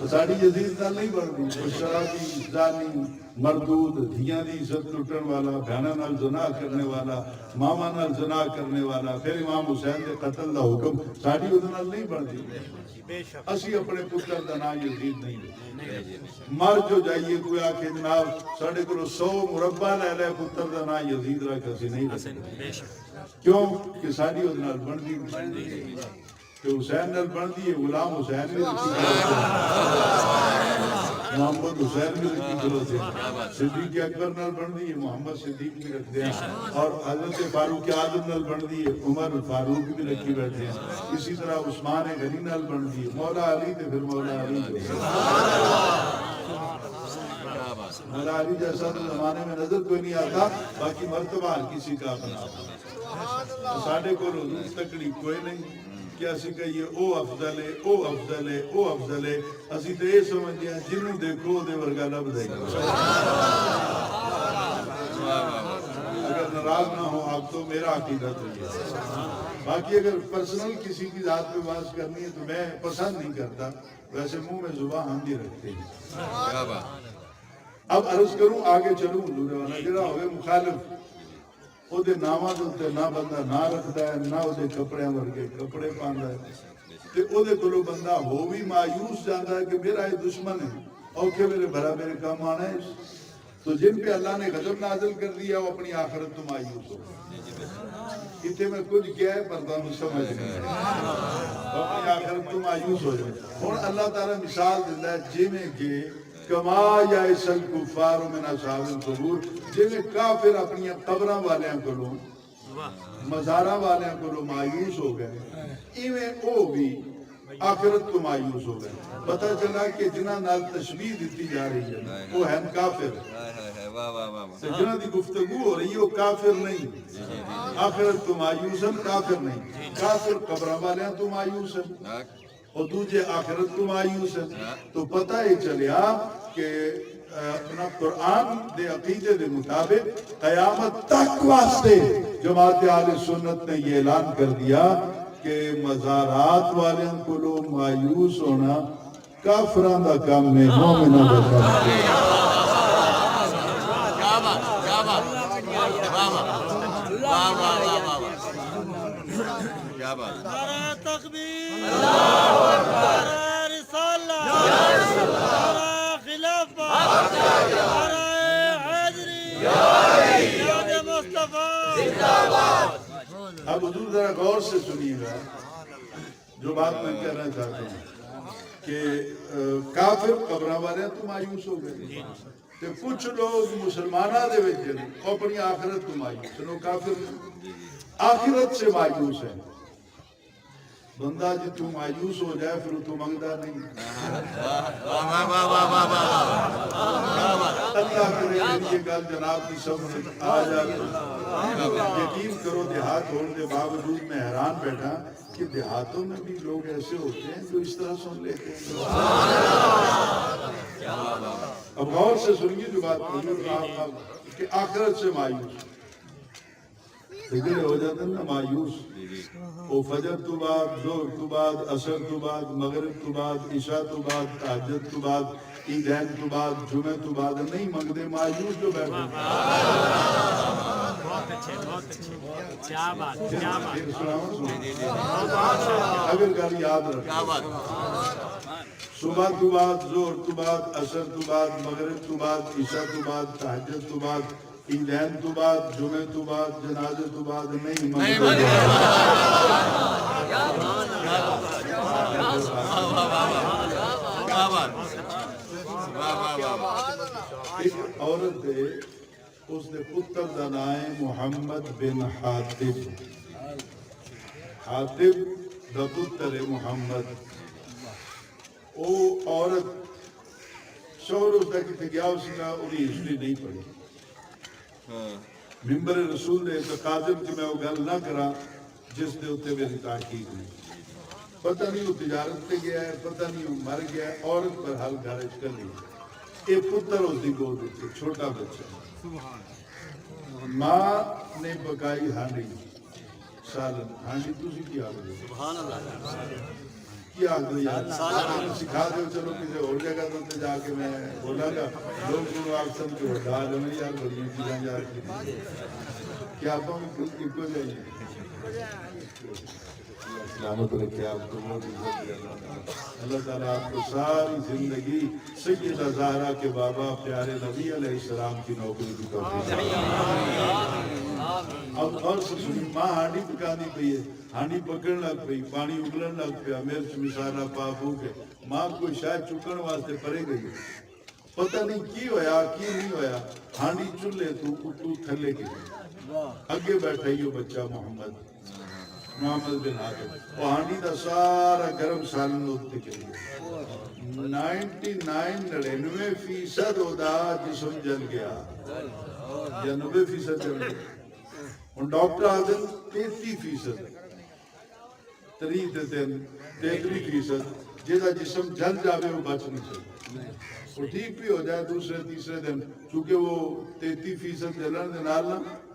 ساڑی یزید نال نہیں بڑھتی شرابی زانی مردود دھیاں دی عزت لٹن والا بہناں نال زنا کرنے والا ماما نال زنا کرنے والا پھر امام حسین دے قتل دا حکم ساڑی ادھر نال نہیں بڑھتی اسی اپنے پتر دا نام یزید نہیں مر جو جائیے کوئی آکھے جناب ساڑھے کو 100 مربع لے لے پتر دا نام یزید رکھ اسی نہیں رکھتے کیوں کہ ساڑی ادھر نال بڑھتی کہ حسین نال بڑھتی ہے غلام حسین بھی رکھی کرو محمد حسین بھی رکھی کرو صدیق اکبر نال بڑھتی ہے محمد صدیق بھی رکھتے ہیں اور حضرت فاروق اعظم نال بڑھتی ہے عمر فاروق بھی رکھی بیٹھے ہیں اسی طرح عثمان غنی نال بڑھتی ہے مولا علی تے پھر مولا علی مولا علی جیسا تو زمانے میں نظر کوئی نہیں آتا باقی مرتبہ ہر کسی کا اپنا ساڑھے کو روز تکڑی کوئی نہیں کہ اسی کہیے او افضل ہے او افضل ہے او افضل ہے اسی تو یہ سمجھ ہیں جنہوں دیکھو دے ورگا لب دے گا اگر ناراض نہ ہو آپ تو میرا عقیدہ تو یہ باقی اگر پرسنل کسی کی ذات پہ بات کرنی ہے تو میں پسند نہیں کرتا ویسے منہ میں زباں ہم بھی رکھتے ہیں اب عرض کروں آگے چلوں حضور والا جڑا ہوئے مخالف او دے نامہ دوتے نہ بندہ نہ رکھتا ہے نہ او دے کپڑے ورگے کپڑے پاندا ہے تے او دے کولو بندہ ہو بھی مایوس جاندا ہے کہ میرا یہ دشمن ہے اوکھے میرے بھلا میرے کام آنا ہے تو جن پہ اللہ نے غضب نازل کر دیا وہ اپنی آخرت تو مایوس ہو اتنے میں کچھ کیا ہے پردہ میں سمجھ نہیں اپنی آخرت تو مایوس ہو جائے اور اللہ تعالیٰ مثال دیتا ہے جی میں کہ کما یائسل کفار من اصحاب القبور جویں کافر اپنی قبراں والیاں کولوں مزاراں والیاں کولوں مایوس ہو گئے ایویں او بھی آخرت کو مایوس ہو گئے پتہ چلا کہ جنہاں نال تشبیہ دیتی جا رہی ہے وہ ہیں کافر جنہاں دی گفتگو ہو رہی ہے وہ کافر نہیں آخرت تو مایوس ہیں کافر نہیں کافر قبراں والیاں تو مایوس ہیں اور دوجے آخرت کو مایوس ہے تو پتہ ہی چلیا کہ اپنا قرآن دے عقیدے دے مطابق قیامت تک واسطے جماعت اہل سنت نے یہ اعلان کر دیا کہ مزارات والوں کو لوگ مایوس ہونا کافران دا کام میں مومنوں دا کام ہے نعرہ تکبیر نعرہ رسالہ نعرہ خلافت نعرہ حیدری یاد مصطفیٰ اب حضور ذرا غور سے سنیے گا جو بات میں کہنا چاہتا ہوں کہ کافر قبراں والے تو مایوس ہو گئے کہ کچھ لوگ مسلمانہ دے وچ نے اپنی آخرت تو مایوس ہیں کافر آخرت سے مایوس ہے بندہ جی تو مایوس ہو جائے پھر تو منگتا نہیں اللہ کرے یہ گل جناب کی سمجھ آ جائے یقین کرو دیہات ہونے کے باوجود میں حیران بیٹھا کہ دیہاتوں میں بھی لوگ ایسے ہوتے ہیں جو اس طرح سن لیتے ہیں اب غور سے سنیے جو بات کہ آخرت سے مایوس لیکن ہو جاتا ہے نا مایوس وہ فجر تو بعد ظہر تو بعد عصر تو بعد مغرب تو بعد عشاء تو بعد تہجد تو بعد عیدین تو بعد جمعہ تو بعد نہیں منگتے مایوس جو بیٹھے بہت اچھے کیا بات اگر گل یاد رکھ صبح تو بعد ظہر تو بعد عصر تو بعد مغرب تو بعد عشاء تو بعد تہجد تو بعد عیدین تو بعد جمعہ تو بعد جنازے تو بعد نہیں منگتے ایک عورت ہے اس نے پتر دا نام ہے محمد بن حاتب حاتب دا پتر ہے محمد او عورت شوہر اس دا کتے گیا اس کا انہیں ہسٹری نہیں پڑھی ممبر رسول نے تقاضم کہ میں وہ گل نہ کرا جس نے اتنے میری تحقیق نہیں پتہ نہیں وہ تجارت پہ گیا ہے پتہ نہیں وہ مر گیا ہے عورت پر حل خارج کر لی ایک پتر اس دی گود دیتے چھوٹا بچہ ماں نے پکائی ہانڈی سالن ہانڈی تسی کی آگ دے کیا آگ دے یار سکھا دے چلو کسی اور جگہ تو جا کے میں بولا گا لوگ کو آگ سم کے وڈا لیں یار بڑی چیزیں جا کے کیا آپ ہم کو جائیے سلامت رکھے آپ کو بہت عزت دینا اللہ تعالیٰ آپ کو ساری زندگی سیدہ زہرا کے بابا پیارے نبی علیہ السلام کی نوکری کی توفیق اب اور سے سنی ماں ہانڈی پکانی پئی ہے ہانڈی پکڑن لگ پئی پانی اگلن لگ پیا مرچ مسالہ پاپو کے ماں کوئی شاید چکن واسطے پڑے گئی پتہ نہیں کی ہویا کی نہیں ہویا ہانڈی چلے تو تھلے کی اگے بیٹھا ہی بچہ محمد بن حاتب وہ ہانڈی دا سارا گرم سالن ہوتے کے لیے 99% ہودا جسم جل گیا یا 90% جل گیا اور ڈاکٹر آدم 33% 33% جیسا جسم جل جاوے وہ بچ نہیں سکتا وہ ٹھیک بھی ہو جائے دوسرے تیسرے دن چونکہ وہ 33% جلن دے نال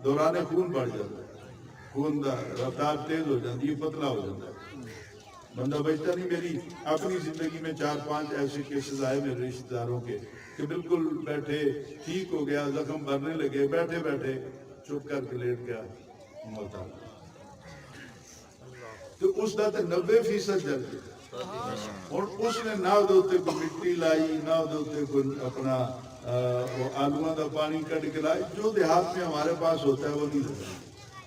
دوران خون بڑھ جاتا ہے خون دا رفتار تیز ہو جاتی ہے پتلا ہو جاتا ہے بندہ بچتا نہیں میری اپنی زندگی میں 4-5 ایسے کیسز آئے میرے رشتہ داروں کے کہ بالکل بیٹھے ٹھیک ہو گیا زخم بھرنے لگے بیٹھے بیٹھے چپ کر کے لیٹ گیا موت آ تو اس دا تے 90% جل گیا اور اس نے نہ دوتے کو مٹی لائی نہ دوتے کو اپنا آلوان دا پانی کٹ کے لائی جو دیہات میں ہمارے پاس ہوتا ہے وہ نہیں ہوتا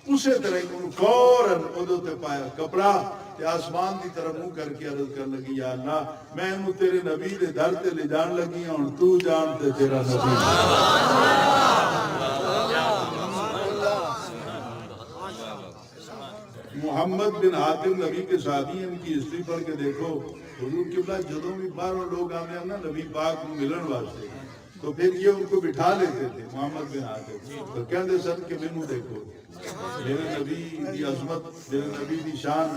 اسے طرح فوراً ادھر تے پایا کپڑا تے آسمان دی طرف منہ کر کے عرض کر لگی یا اللہ میں انہوں تیرے نبی دے در تے لے جان لگی ہوں تو جان تے تیرا نبی محمد بن حاتم نبی کے ساتھی ہیں، ان کی ہسٹری پڑھ کے دیکھو حضور قبلہ جدوں بھی باہروں لوگ آنے ہیں نا نبی پاک کو ملن واسطے تو پھر یہ ان کو بٹھا لیتے تھے محمد بن حاتم تو کہتے سن کہ مینوں دیکھو میرے نبی دی عظمت میرے نبی دی شان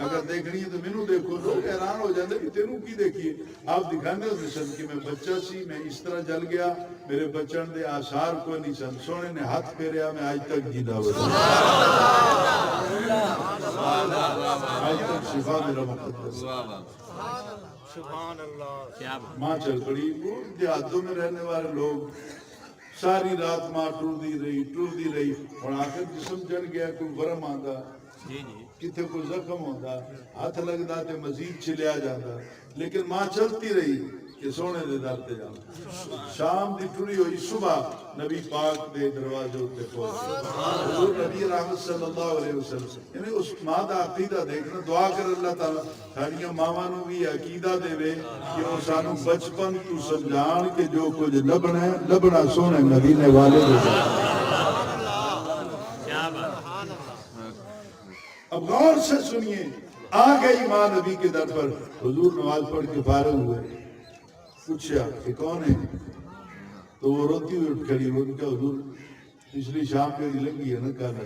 اگر دیکھنی ہے تو مینوں دیکھو لوگ حیران ہو جاتے کہ تینوں کی دیکھیے آپ دکھانے ہوتے سن کہ میں بچہ سی میں اس طرح جل گیا میرے بچن دے آثار کوئی نہیں سن سونے نے ہاتھ پھیریا میں آج تک جیدا ہوا آج تک شفا میرا مقدس ماں چل پڑی وہ دیہاتوں میں رہنے والے لوگ ساری رات ماں ٹردی رہی اور آخر جسم جڑ گیا کوئی ورم آندا کتے کوئی زخم ہوتا ہاتھ لگتا تے مزید چھلیا جاتا لیکن ماں چلتی رہی کہ سونے دے در تے جاؤں شام دی ٹری ہوئی صبح نبی پاک دے دروازے ہوتے پہنچے حضور نبی رحمت صلی اللہ علیہ وسلم یعنی اس ماں دا عقیدہ دیکھنا دعا کر اللہ تعالیٰ ساڑیاں ماں نو بھی عقیدہ دے وے کہ وہ سانو بچپن تو سمجھان کہ جو کچھ لبنا سونے مدینے والے دے اب غور سے سنیے آ گئی ماں نبی کے در پر حضور نماز پڑھ کے فارغ ہوئے پوچھا کہ کون ہے تو وہ روتی ہوئی اٹھ کھڑی ان کا حضور پچھلی شام میری لگی ہے نا کہنا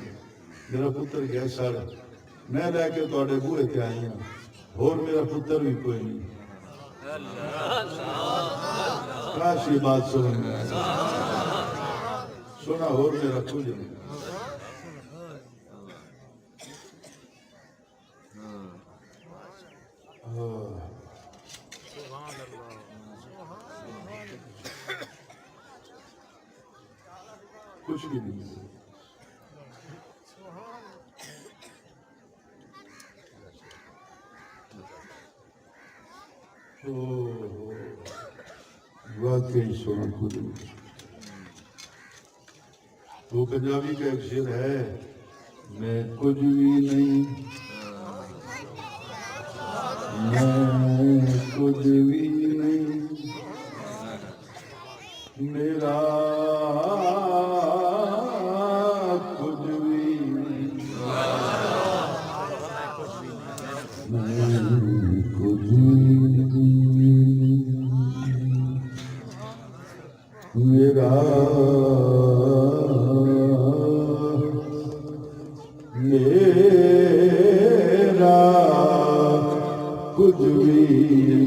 میرا پتر گیا سارا میں لے کے توڑے بوئے تے آئی ہوں اور میرا پتر بھی کوئی نہیں کاش یہ بات سمجھ میں آئی سنا اور میرا کچھ نہیں کچھ بھی نہیں واقعی سونا خود وہ پنجابی کا ایک شعر ہے میں کچھ بھی نہیں میں کچھ بھی نہیں میرا کچھ بھی نہیں میں کچھ بھی میرا کچھ بھی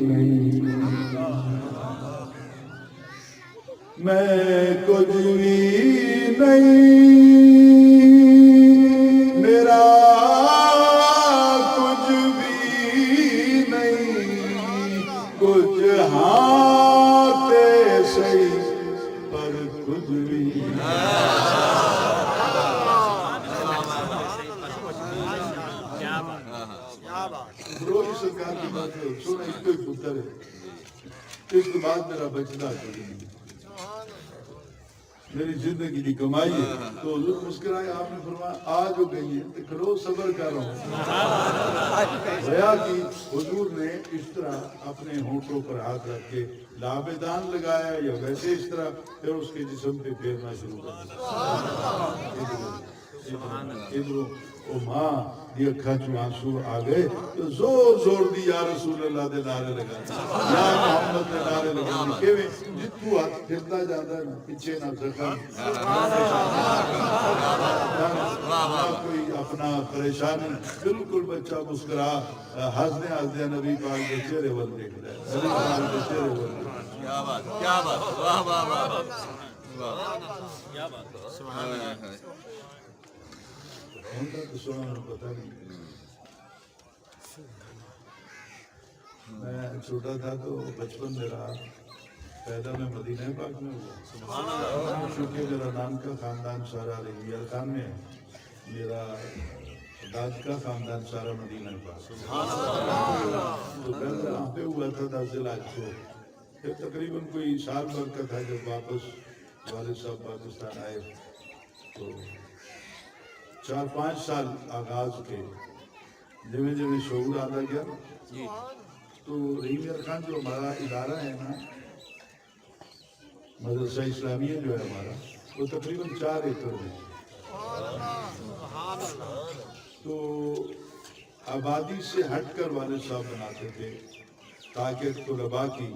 نہیں میں کچھ بھی نہیں میرا کچھ بھی نہیں کچھ ہاتھ صحیح پر کچھ بھی روز سرکار کی بات ہے سونا ایک کوئی پتر ہے اس کے بعد میرا بچنا میری زندگی کی کمائی ہے تو حضور مسکرائے آپ نے فرمایا آج ہو گئی ہے کھڑو صبر کر رہا ہوں گویا کہ حضور نے اس طرح اپنے ہونٹوں پر ہاتھ رکھ کے لابدان لگایا یا ویسے اس طرح پھر اس کے جسم پہ پھیرنا شروع کر دیا او ماں دی اکھا چو آنسو آ گئے تو زور زور دی یا رسول اللہ دے نعرے لگا یا محمد دے نعرے لگا کیویں جتو ہاتھ پھرتا جاتا ہے نا پیچھے نہ زخم نہ کوئی اپنا پریشانی بالکل بچہ مسکرا ہنسدے نبی پاک کے چہرے ول دیکھ رہا ہے نبی پاک کے چہرے ول کیا بات واہ واہ واہ کیا بات سبحان اللہ ہوتا تو سونا میں پتہ نہیں میں چھوٹا تھا تو بچپن میرا پیدا میں مدینہ پاک میں ہوا چونکہ میرا نام کا خاندان سارا رحیل خان میں ہے میرا داد کا خاندان سارا مدینہ پاک تو پہلے وہاں پہ ہوا تھا 10 لاکھ کو پھر تقریباً کوئی سال بھر کا تھا جب واپس والد صاحب پاکستان آئے تو 4-5 سال آغاز کے جمیں جمیں شعور آتا گیا تو رحیم خان جو ہمارا ادارہ ہے نا مدرسہ اسلامیہ جو ہے ہمارا وہ تقریباً 4 ایکڑ ہے. تو آبادی سے ہٹ کر والد صاحب بناتے تھے تاکہ طلباء کی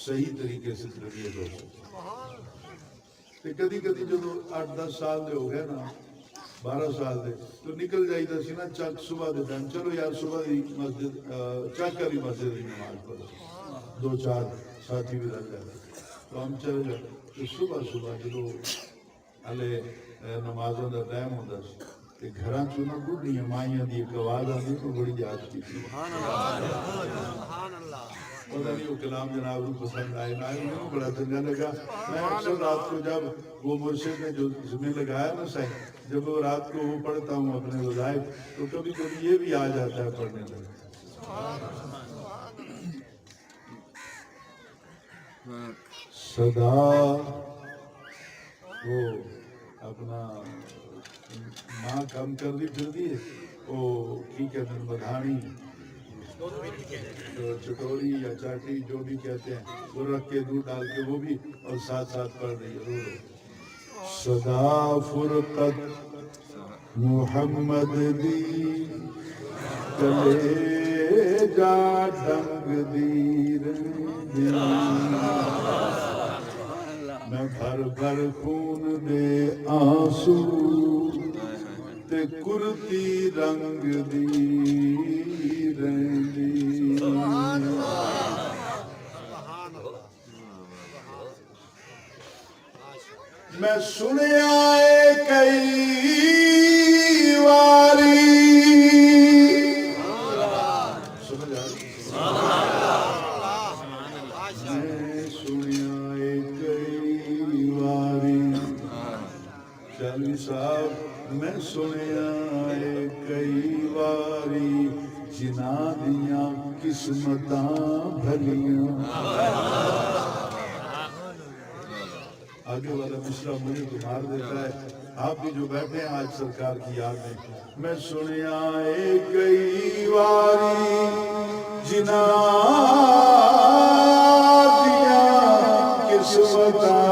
صحیح طریقے سے تربیت ہو سکے. کدی کدی جب 8-10 سال دے ہو گئے نا 12 سال دے تو نکل جائی دا سی نا چک صبح دے ٹائم چلو یار صبح دی مسجد چک کری مسجد دی نماز پڑھو 2-4 ساتھی بھی رہ جاتے تو ہم چلے جاتے تو صبح جدو ہلے نمازوں کا ٹائم ہوتا سی گھراں چوں نہ بڑھیاں مائیاں دی ایک آواز آتی تو بڑی یاد کی تھی. پتہ نہیں وہ کلام جناب کو پسند آئے نہ آئے انہیں بڑا چنگا لگا. میں اکثر رات کو جب وہ مرشد نے جو زمین لگایا نا صحیح جب وہ رات کو وہ پڑھتا ہوں اپنے وظائف تو کبھی کبھی یہ بھی آ جاتا ہے پڑھنے لگا. صدا وہ اپنا ماں کام کر دی پھر دی وہ کی کہتے ہیں بدھانی چٹوری یا چاٹی جو بھی کہتے ہیں وہ رکھ کے دودھ ڈال کے وہ بھی اور ساتھ پڑھ رہی ہے. رو صدا فرقت محمد دی کلے جا ڈنگ دی رہی میں بھر خون دے آنسو تے کرتی رنگ دی رہی. میں سنیا اے کئی واری میں سنیا اے کئی واری چالی صاحب میں سنیا اے کئی واری جنا دیاں قسمتاں بھلیاں. آگے والا مشرا مجھے تمہار دیتا ہے آپ بھی جو بیٹھے ہیں آج سرکار کی یاد میں. میں سنیا اے کئی واری جنا دیاں قسمتاں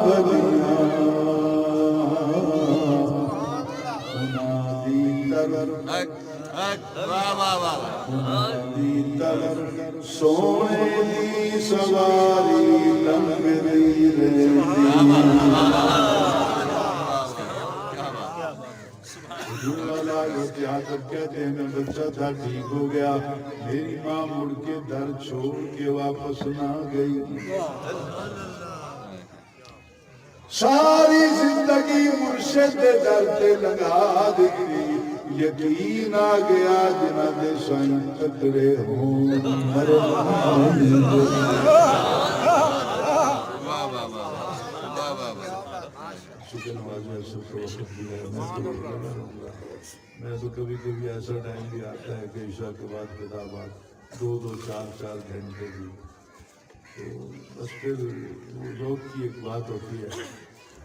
بھلیاں نادی تر سونے دی سواری لنگ دی رہتی. کہتے ہیں میں بچہ تھا ٹھیک ہو گیا میری ماں مڑ کے در چھوڑ کے واپس نہ گئی. ساری زندگی مرشد دے در تے لگا دیتی یقین آ گیا جنہ دے سائیں تکرے ہوں شکر نوازی سب کو وقت دیا. میں تو کبھی کبھی ایسا ٹائم بھی آتا ہے کہ عشاء کے بعد خطابات 2-2 4-4 گھنٹے بھی تو بس پھر وہ ذوق کی ایک بات ہوتی ہے.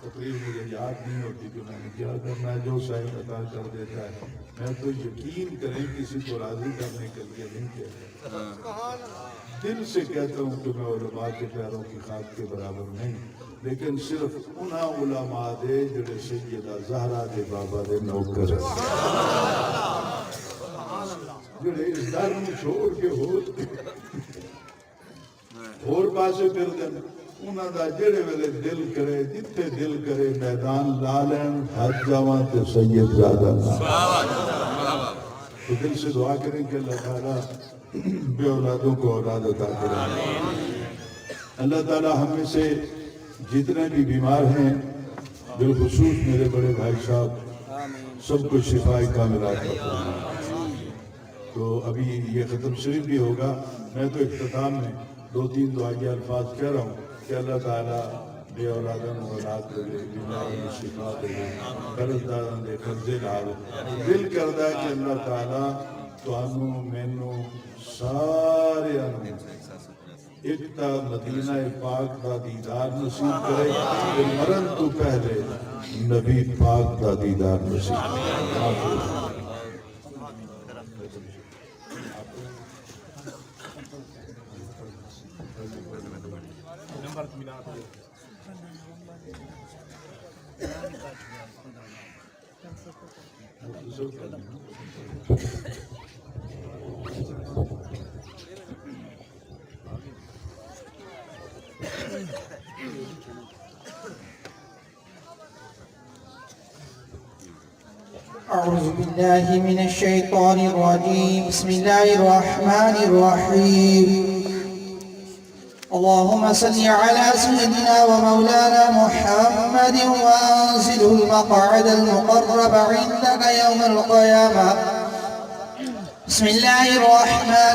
تقریر مجھے یاد نہیں ہوتی کہ میں نے کیا کرنا ہے جو صاحب عطا کر دیتا ہے. میں تو یقین کریں کسی کو راضی کرنے کے لیے نہیں کہتا دل سے کہتا ہوں کہ میں علماء کے پیروں کی خاک کے برابر نہیں لیکن صرف انہاں علماء دے جڑے سیدہ زہرا دے بابا دے نوکر جڑے اس در میں چھوڑ کے اور پاسے پھر دن انہاں دا جڑے ویلے دل کرے جتھے دل کرے میدان لا لین حج جاواں تے سید زیادہ تو دل سے دعا کریں کہ اللہ تعالیٰ بے اولادوں کو اولاد عطا کریں. اللہ تعالیٰ ہم میں سے جتنے بھی بیمار ہیں بالخصوص میرے بڑے بھائی صاحب سب کو شفا کاملہ عطا فرمائے. تو ابھی یہ ختم شریف بھی ہوگا. میں تو اختتام میں 2-3 دعائیہ الفاظ کہہ رہا ہوں کہ اللہ تعالیٰ بے اولادن اولاد دے بیماری میں شفا دے قرض دارن دے قرضے لال. دل کردہ ہے کہ اللہ تعالیٰ تانوں مینوں سارے ایک تا مدینہ پاک دا دیدار نصیب کرے کہ مرن تو پہلے نبی پاک دا دیدار نصیب کرے. أعوذ بالله من الشيطان الرجيم. بسم الله الرحمن الرحيم. اللهم صل على سيدنا ومولانا محمد وأنزله المقعد المقرب عندك يوم القيامة. بسم الله الرحمن